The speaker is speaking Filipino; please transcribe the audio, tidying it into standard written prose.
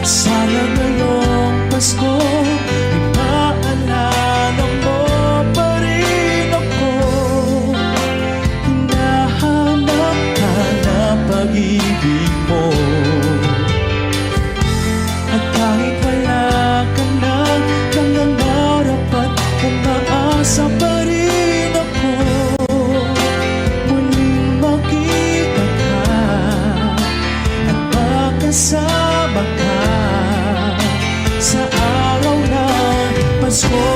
Sana ngayong Pasko ay maalala mo pa rin ako. Hinahanap ka na pag-ibig mo, at kahit wala ka na nangangarap at umaasa pa rin ako. Muling makita ka at makasama ka sa araw ng Pasko.